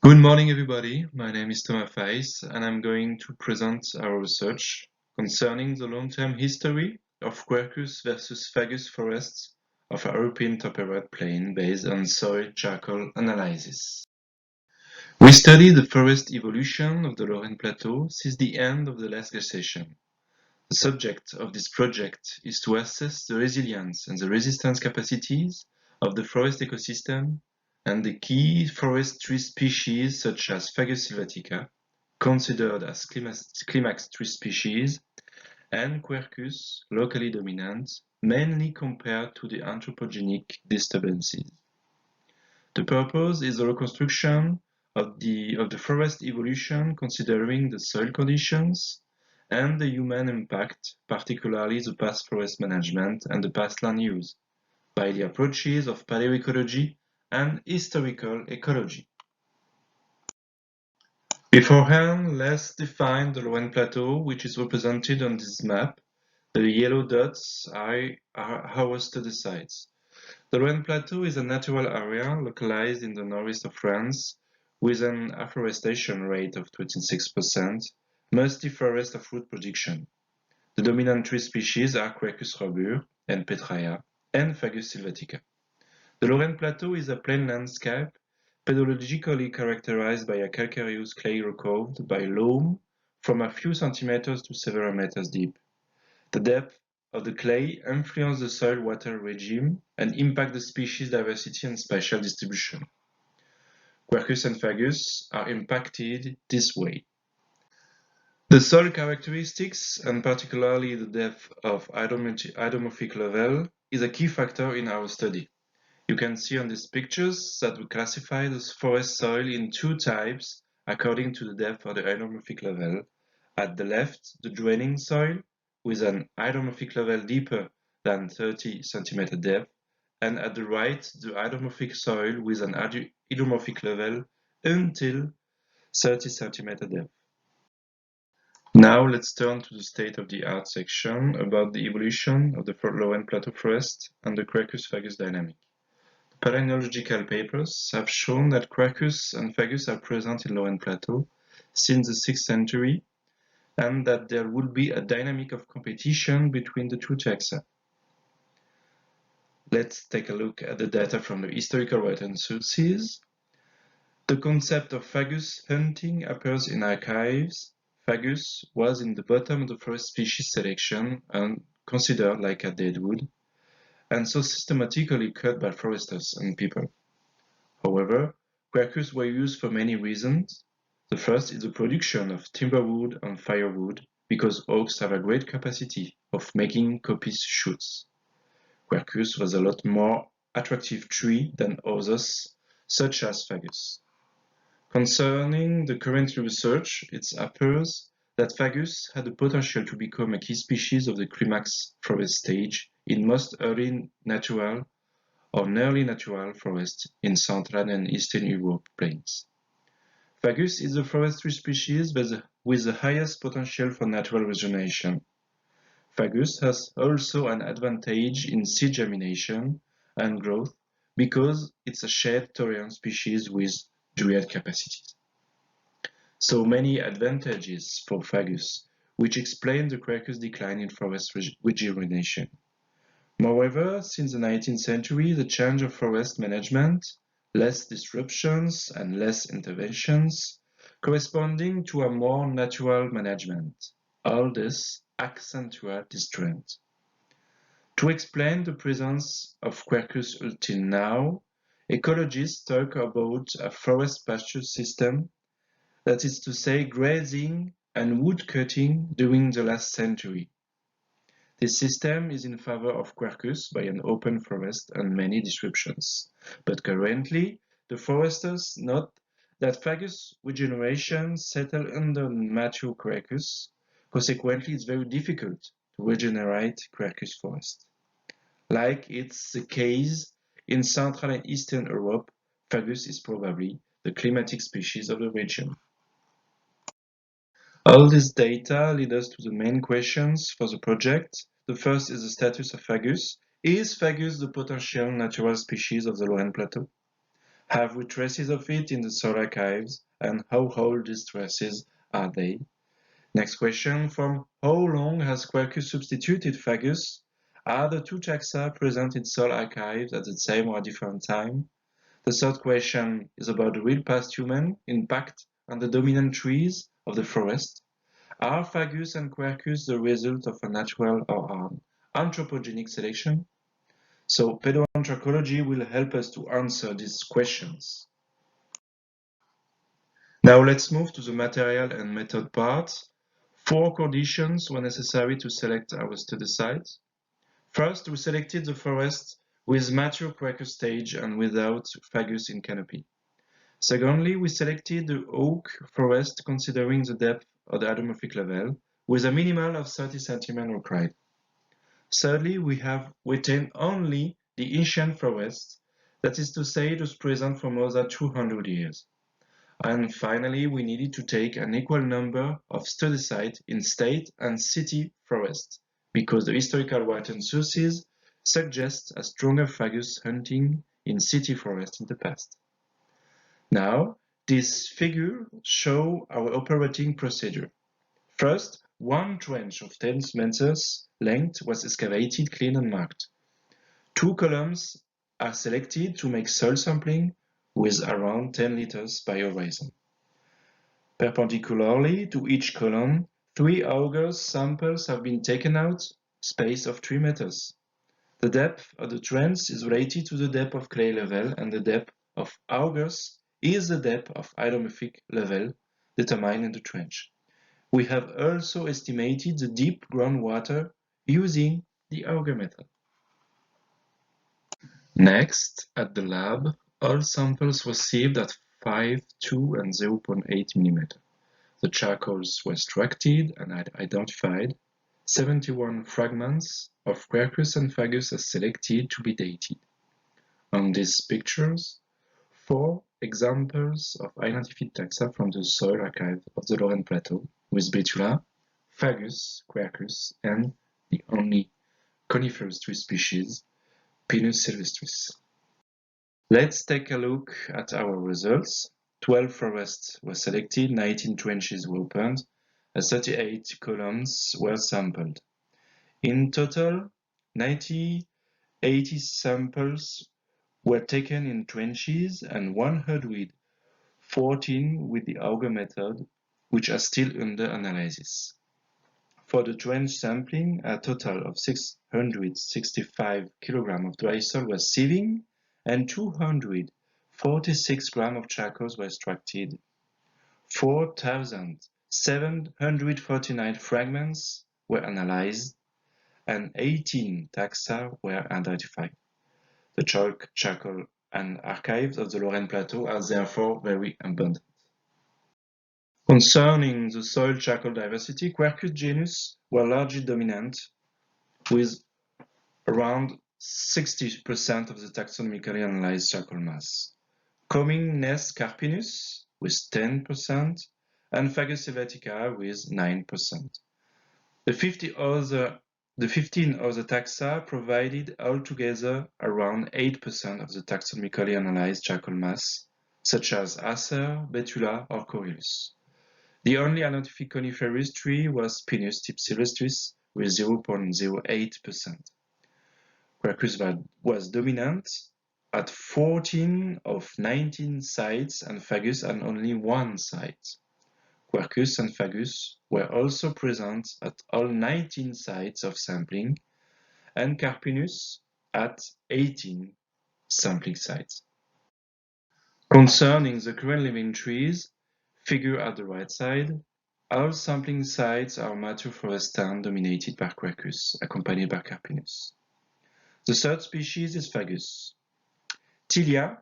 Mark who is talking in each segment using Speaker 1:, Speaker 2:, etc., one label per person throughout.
Speaker 1: Good morning, everybody. My name is Thomas Feiss, and I'm going to present our research concerning the long-term history of Quercus versus Fagus forests of European temperate plain based on soil charcoal analysis. We study the forest evolution of the Lorraine Plateau since the end of the last glaciation. The subject of this project is to assess the resilience and the resistance capacities of the forest ecosystem and the key forest tree species such as Fagus sylvatica, considered as climax tree species, and Quercus, locally dominant, mainly compared to the anthropogenic disturbances. The purpose is the reconstruction of the forest evolution considering the soil conditions and the human impact, particularly the past forest management and the past land use, by the approaches of paleoecology and historical ecology. Beforehand, let's define the Lorraine Plateau, which is represented on this map. The yellow dots are our study sites. The Lorraine Plateau is a natural area localized in the northeast of France with an afforestation rate of 26%, mostly forest of root production. The dominant tree species are Quercus robur and Petraea and Fagus sylvatica. The Lorraine Plateau is a plain landscape pedologically characterized by a calcareous clay recoved by loam from a few centimeters to several meters deep. The depth of the clay influence the soil-water regime and impact the species diversity and spatial distribution. Quercus and Fagus are impacted this way. The soil characteristics, and particularly the depth of hydromorphic level, is a key factor in our study. You can see on these pictures that we classify the forest soil in two types according to the depth of the hydromorphic level. At the left, the draining soil with an hydromorphic level deeper than 30 cm depth, and at the right, the hydromorphic soil with an hydromorphic level until 30 cm depth. Now let's turn to the state-of-the-art section about the evolution of the Lorraine Plateau forest and the Quercus-Fagus dynamic. Palynological papers have shown that Quercus and Fagus are present in Lorraine Plateau since the 6th century and that there would be a dynamic of competition between the two taxa. Let's take a look at the data from the historical written sources. The concept of Fagus hunting appears in archives. Fagus was in the bottom of the forest species selection and considered like a deadwood, and so systematically cut by foresters and people. However, Quercus were used for many reasons. The first is the production of timberwood and firewood, because oaks have a great capacity of making coppice shoots. Quercus was a lot more attractive tree than others, such as Fagus. Concerning the current research, it appears that Fagus had the potential to become a key species of the climax forest stage in most early natural or nearly natural forests in Central and Eastern Europe plains. Fagus is the forestry species with the highest potential for natural regeneration. Fagus has also an advantage in seed germination and growth because it's a shade-tolerant species with dryad capacities. So many advantages for Fagus, which explain the Quercus decline in forest regeneration. Moreover, since the 19th century, the change of forest management, less disruptions and less interventions, corresponding to a more natural management. All this accentuates this trend. To explain the presence of Quercus until now, ecologists talk about a forest pasture system, that is to say grazing and wood cutting during the last century. This system is in favor of Quercus by an open forest and many disruptions. But currently, the foresters note that Fagus regeneration settle under mature Quercus. Consequently, it's very difficult to regenerate Quercus forest. Like it's the case in Central and Eastern Europe, Fagus is probably the climatic species of the region. All this data lead us to the main questions for the project. The first is the status of Fagus. Is Fagus the potential natural species of the Lorraine Plateau? Have we traces of it in the soil archives, and how old these traces are they? Next question, from how long has Quercus substituted Fagus? Are the two taxa present in soil archives at the same or different time? The third question is about the real past human impact on the dominant trees of the forest. Are Fagus and Quercus the result of a natural or an anthropogenic selection? So paleoanthropology will help us to answer these questions. Now let's move to the material and method part. 4 conditions were necessary to select our study site. First, we selected the forest with mature Quercus stage and without Fagus in canopy. Secondly, we selected the oak forest considering the depth of the hydromorphic level with a minimal of 30 cm required. Thirdly, we have retained only the ancient forests, that is to say, those present for more than 200 years. And finally, we needed to take an equal number of study sites in state and city forests, because the historical written sources suggest a stronger Fagus hunting in city forests in the past. Now, these figures show our operating procedure. First, one trench of 10 meters length was excavated, cleaned and marked. 2 columns are selected to make soil sampling with around 10 liters by horizon. Perpendicularly to each column, 3 augers samples have been taken out, space of 3 meters. The depth of the trench is related to the depth of clay level, and the depth of augers is the depth of hydromorphic level determined in the trench. We have also estimated the deep groundwater using the auger method. Next, at the lab, all samples received at 5, 2 and 0.8 mm. The charcoals were extracted and identified. 71 fragments of Quercus and Fagus are selected to be dated. On these pictures, 4 examples of identified taxa from the soil archive of the Lorraine Plateau with Betula, Fagus, Quercus, and the only coniferous tree species, Pinus sylvestris. Let's take a look at our results. 12 forests were selected, 19 trenches were opened, and 38 columns were sampled. In total, 80 samples were taken in trenches and 114 with the auger method, which are still under analysis. For the trench sampling, a total of 665 kg of dry soil was sieving and 246 grams of charcoal were extracted. 4,749 fragments were analyzed and 18 taxa were identified. The charcoal and archives of the Lorraine Plateau are therefore very abundant. Concerning the soil charcoal diversity, Quercus genus were largely dominant, with around 60% of the taxonomically analyzed charcoal mass. Coming next Carpinus with 10% and Fagus sylvatica with 9%. The 15 other taxa provided altogether around 8% of the taxonomically analyzed charcoal mass, such as Acer, Betula, or Corylus. The only identified coniferous tree was Pinus sylvestris with 0.08%. Quercus was dominant at 14 of 19 sites and Fagus at only 1 site. Quercus and Fagus were also present at all 19 sites of sampling and Carpinus at 18 sampling sites. Concerning the current living trees, figure at the right side, all sampling sites are mature forest stand dominated by Quercus, accompanied by Carpinus. The third species is Fagus. Tilia,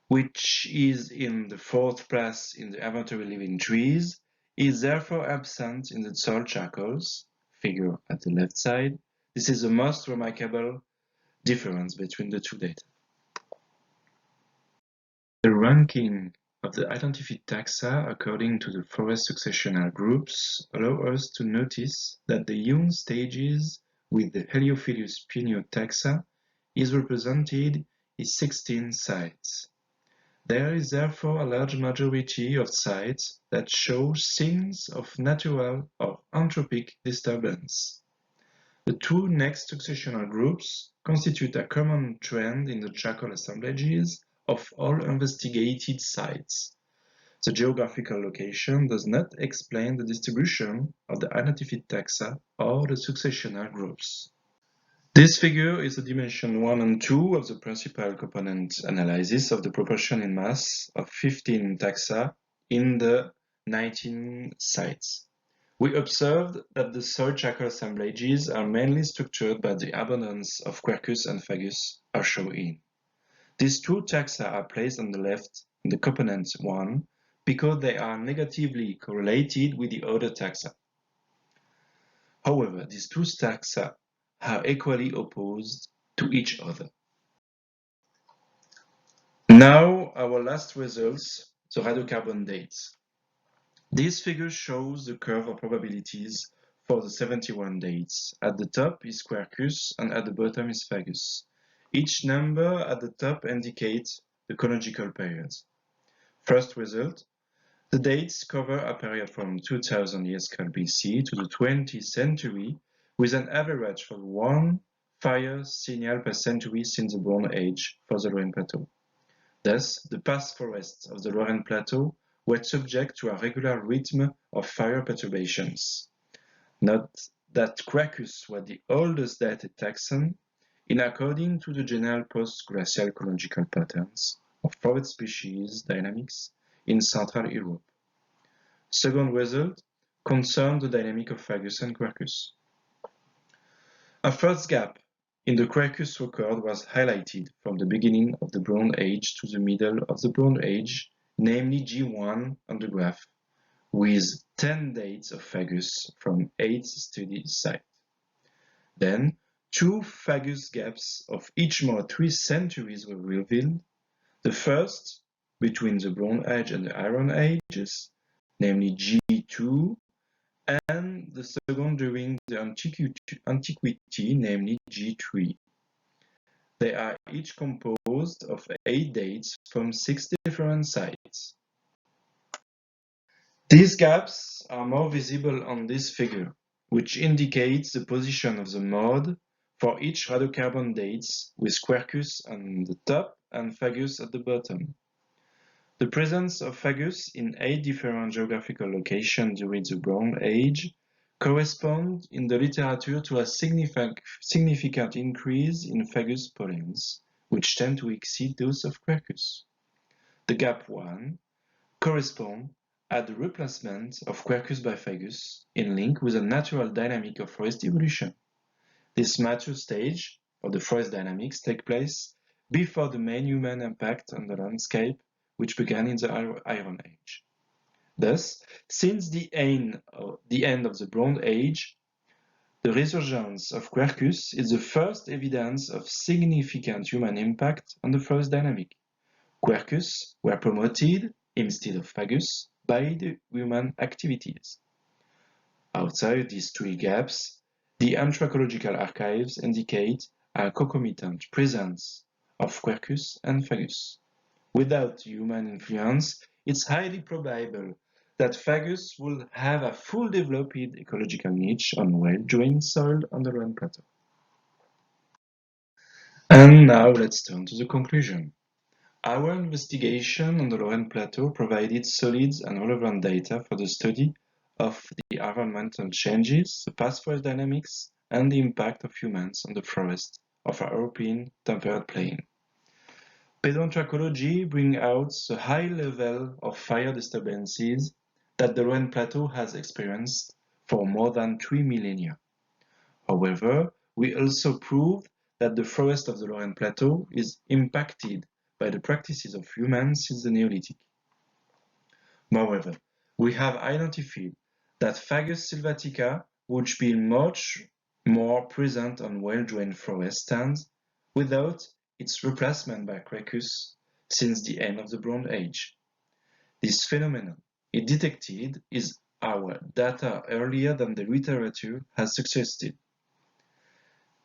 Speaker 1: which is in the 4th place in the inventory living trees, is therefore absent in the soil charcoals, figure at the left side. This is the most remarkable difference between the two data. The ranking of the identified taxa according to the forest successional groups allow us to notice that the young stages with the Heliophilus pinio taxa is represented in 16 sites. There is therefore a large majority of sites that show signs of natural or anthropic disturbance. The two next successional groups constitute a common trend in the charcoal assemblages of all investigated sites. The geographical location does not explain the distribution of the identified taxa or the successional groups. This figure is the dimension 1 and 2 of the principal component analysis of the proportion in mass of 15 taxa in the 19 sites. We observed that the soil charcoal assemblages are mainly structured by the abundance of Quercus and Fagus are shown in. These two taxa are placed on the left in the component 1 because they are negatively correlated with the other taxa. However, these two taxa are equally opposed to each other. Now, our last results, the radiocarbon dates. This figure shows the curve of probabilities for the 71 dates. At the top is Quercus and at the bottom is Fagus. Each number at the top indicates the chronological period. First result, the dates cover a period from 2000 years BC to the 20th century with an average of 1 fire signal per century since the Bronze Age for the Lorraine Plateau. Thus, the past forests of the Lorraine Plateau were subject to a regular rhythm of fire perturbations. Note that Quercus was the oldest dated taxon in according to the general post-glacial chronological patterns of forest species dynamics in Central Europe. Second result concerned the dynamic of Fagus and Quercus. A first gap in the Quercus record was highlighted from the beginning of the Bronze Age to the middle of the Bronze Age, namely G1 on the graph, with 10 dates of Fagus from 8 study sites. Then, two Fagus gaps of each more 3 centuries were revealed, the first between the Bronze Age and the Iron Ages, namely G2, and the second during the antiquity, namely G3. They are each composed of 8 dates from 6 different sites. These gaps are more visible on this figure, which indicates the position of the mode for each radiocarbon dates with Quercus on the top and Fagus at the bottom. The presence of Fagus in 8 different geographical locations during the Bronze Age corresponds in the literature to a significant increase in Fagus pollens, which tend to exceed those of Quercus. The gap 1 corresponds at the replacement of Quercus by Fagus in link with a natural dynamic of forest evolution. This mature stage of the forest dynamics takes place before the main human impact on the landscape, which began in the Iron Age. Thus, since the end of the Bronze Age, the resurgence of Quercus is the first evidence of significant human impact on the forest dynamic. Quercus were promoted instead of Fagus by the human activities. Outside these 3 gaps, the anthropological archives indicate a concomitant presence of Quercus and Fagus. Without human influence, it's highly probable that Fagus will have a full developed ecological niche on well-drained soil on the Lorraine Plateau. And now let's turn to the conclusion. Our investigation on the Lorraine Plateau provided solid and relevant data for the study of the environmental changes, the past forest dynamics, and the impact of humans on the forest of our European temperate plain. Paleoanthropology brings out the high level of fire disturbances that the Lorraine Plateau has experienced for more than 3 millennia. However, we also prove that the forest of the Lorraine Plateau is impacted by the practices of humans since the Neolithic. Moreover, we have identified that Fagus sylvatica would be much more present on well-drained forest stands without its replacement by Quercus since the end of the Bronze Age. This phenomenon is detected in our data earlier than the literature has suggested.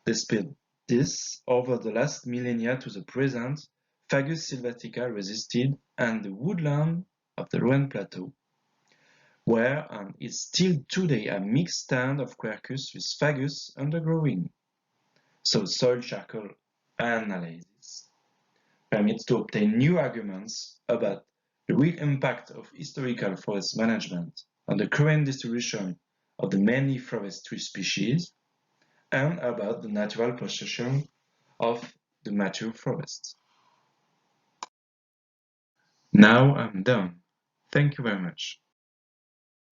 Speaker 1: Despite this, over the last millennia to the present, Fagus sylvatica resisted, and the woodland of the Rouen Plateau, where and is still today a mixed stand of quercus with Fagus undergrowing. So soil charcoal analysis permits to obtain new arguments about the real impact of historical forest management on the current distribution of the many forestry species and about the natural procession of the mature forests. Now I'm done. Thank you very much.